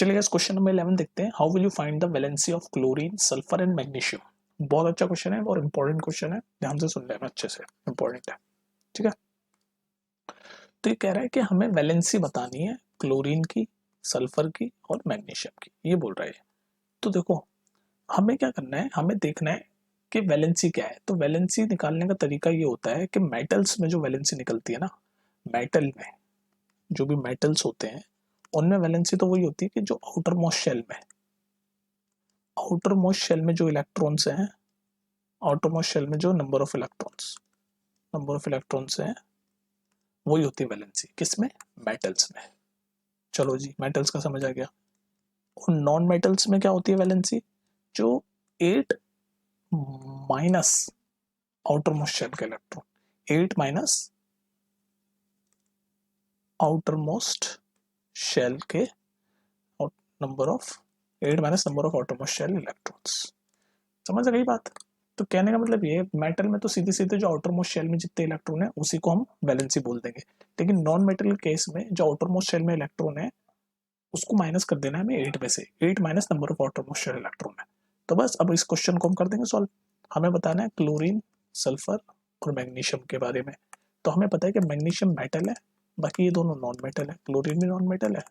चलिए इस question number 11 देखते हैं। How will you find the valency of chlorine, sulphur and magnesium. बहुत अच्छा क्वेश्चन है और इंपॉर्टेंट क्वेश्चन है, ध्यान से सुन लेना अच्छे से, इंपॉर्टेंट है। ठीक है, तो ये कह रहा है कि हमें वैलेंसी बतानी है क्लोरीन की, सल्फर की और मैग्नीशियम की, ये बोल रहा है। तो देखो हमें क्या करना है, हमें देखना है कि वैलेंसी क्या है। तो वैलेंसी निकालने का तरीका ये होता है कि मेटल्स में जो वैलेंसी निकलती है ना, मेटल में जो भी मेटल्स होते हैं उनमें वैलेंसी तो वही होती है कि जो आउटर मोस्ट शेल में, आउटर मोस्ट शेल में जो इलेक्ट्रॉन्स हैं, आउटर मोस्ट शेल में जो नंबर ऑफ इलेक्ट्रॉन्स हैं वही होती है वैलेंसी। किसमें? मेटल्स में। चलो जी, मेटल्स का समझ आ गया। और नॉन मेटल्स में क्या होती है वैलेंसी? जो 8 माइनस आउटर मोस्ट शेल के electron, 8 minus outer most shell के number of 8 minus number of outer most shell electrons. समझ आ गई बात? तो कहने का मतलब ये, मेटल में तो सीधे सीधे जो आउटर मोस्ट शेल में जितने इलेक्ट्रॉन है उसी को हम वैलेंसी बोल देंगे, लेकिन नॉन मेटल केस में जो आउटर मोस्ट शेल में इलेक्ट्रॉन है उसको माइनस कर देना है हमें 8 में से, 8 minus number of outer most shell electron है। तो बस अब इस क्वेश्चन को हम कर देंगे सॉल्व। हमें बताना है क्लोरीन, सल्फर और मैग्नीशियम के बारे में। तो हमें पता है कि मैग्नीशियम मेटल है, बाकी ये दोनों नॉन मेटल है। क्लोरीन भी नॉन मेटल है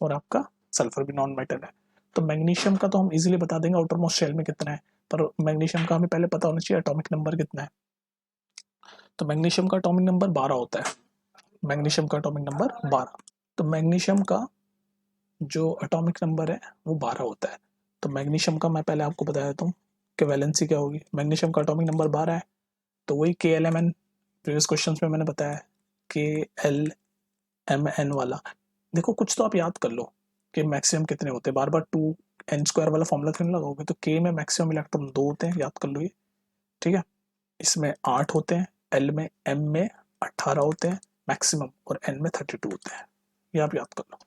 और आपका सल्फर भी नॉन मेटल है। तो मैग्नीशियम का तो हम इजीली बता देंगे आउटर मोस्ट शेल में कितना है, पर मैग्नीशियम का हमें पहले पता होना चाहिए एटॉमिक नंबर कितना है। तो मैग्नीशियम का एटॉमिक नंबर 12 होता है। मैग्नीशियम का एटॉमिक नंबर 12। तो मैग्नीशियम का जो एटॉमिक नंबर है वो 12 होता है। तो मैग्नीशियम का मैं पहले आपको बता देता हूँ कि वैलेंसी क्या होगी। मैग्नीशियम का एटॉमिक नंबर 12 है, तो वही KLMN प्रीवियस क्वेश्चन में मैंने बताया है, KLMN वाला। देखो कुछ तो आप याद कर लो कि मैक्सिमम कितने होते हैं, बार बार 2n² वाला फॉर्मूला क्यों लगाओगे। तो K में मैक्सिमम इलेक्ट्रॉन 2 होते हैं, याद कर लो ये। ठीक है, इसमें 8 होते हैं, L में M में 18 होते हैं मैक्सिमम, और N में 32 होते हैं, ये आप याद कर लो।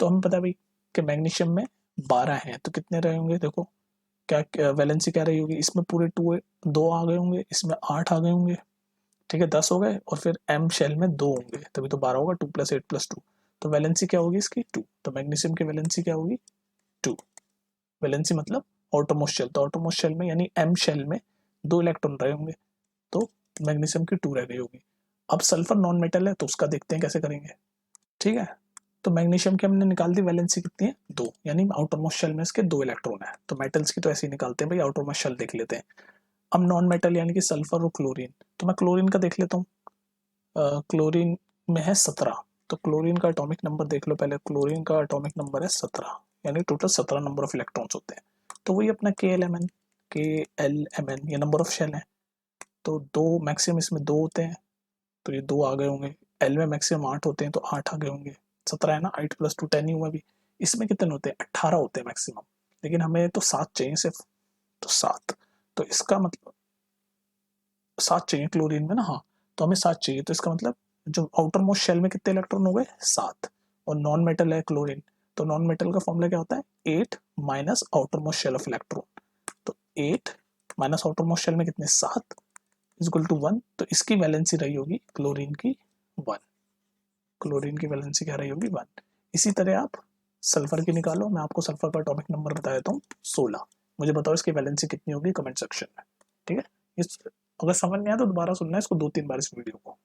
तो हमें पता है भाई कि मैग्नीशियम में 12 हैं, तो कितने रहे होंगे, देखो क्या वैलेंसी क्या रही होगी। इसमें पूरे 2 आ गए होंगे, इसमें 8 आ गए होंगे, ठीक है 10 हो गए, और फिर M शेल में 2 होंगे, तभी तो 12 होगा। 2 + 8 + 2, तो वैलेंसी क्या होगी इसकी 2। तो मैग्नीशियम की वैलेंसी क्या होगी 2। वैलेंसी मतलब आउटर मोस्ट शेल, तो आउटर मोस्ट शेल में यानी M शेल में 2 इलेक्ट्रॉन रहे होंगे, तो मैग्नीशियम की 2 रह गई होगी। अब सल्फर नॉन मेटल है तो उसका देखते हैं कैसे करेंगे। ठीक है, तो मैग्नीशियम की हमने निकाल दी वैलेंसी कितनी है 2, यानी आउटर मोस्ट शेल में इसके 2 इलेक्ट्रॉन है। तो मेटल्स की तो ऐसे ही निकालते हैं भाई, आउटर मोस्ट शेल देख लेते हैं। अब नॉन मेटल यानी कि सल्फर और क्लोरीन, तो मैं क्लोरीन का देख लेता हूँ। क्लोरीन में है 17, तो क्लोरीन का एटॉमिक नंबर देख लो पहले। क्लोरीन का एटॉमिक नंबर है 17, यानी टोटल 17 नंबर ऑफ इलेक्ट्रॉन्स होते हैं। तो वही अपना KLMN ये नंबर ऑफ शेल है। तो 2 मैक्सिमम इसमें 2 होते हैं, तो ये 2 आ गए होंगे। L में मैक्सिमम 8 होते हैं, तो 8 आ गए होंगे। 17 है ना, 8 + 2 10 ही हुआ अभी। इसमें कितने होते हैं 18 होते हैं मैक्सिमम, लेकिन हमें तो 7 चाहिए सिर्फ, तो 7। तो इसका मतलब 7 चाहिए क्लोरीन में ना, हाँ, तो हमें 7 चाहिए। तो इसका मतलब जो आउटर मोस्ट शेल में कितने इलेक्ट्रॉन हो गए 7, और नॉन मेटल है क्लोरीन, तो नॉन मेटल का फॉर्मूला क्या होता है 8 minus outer most shell of electron. तो 8 माइनस आउटर मोस्ट शेल में कितने 7 इक्वल टू 1। तो इसकी वैलेंसी रही होगी क्लोरीन की 1। क्लोरीन की वैलेंसी क्या रही होगी 1। इसी तरह आप सल्फर की निकालो। मैं आपको सल्फर का एटॉमिक नंबर बता देता हूँ 16। मुझे बताओ इसकी वैलेंसी कितनी होगी कमेंट सेक्शन में। ठीक है, इस अगर समझ नहीं आया तो दोबारा सुनना है इसको 2-3 बार इस वीडियो को।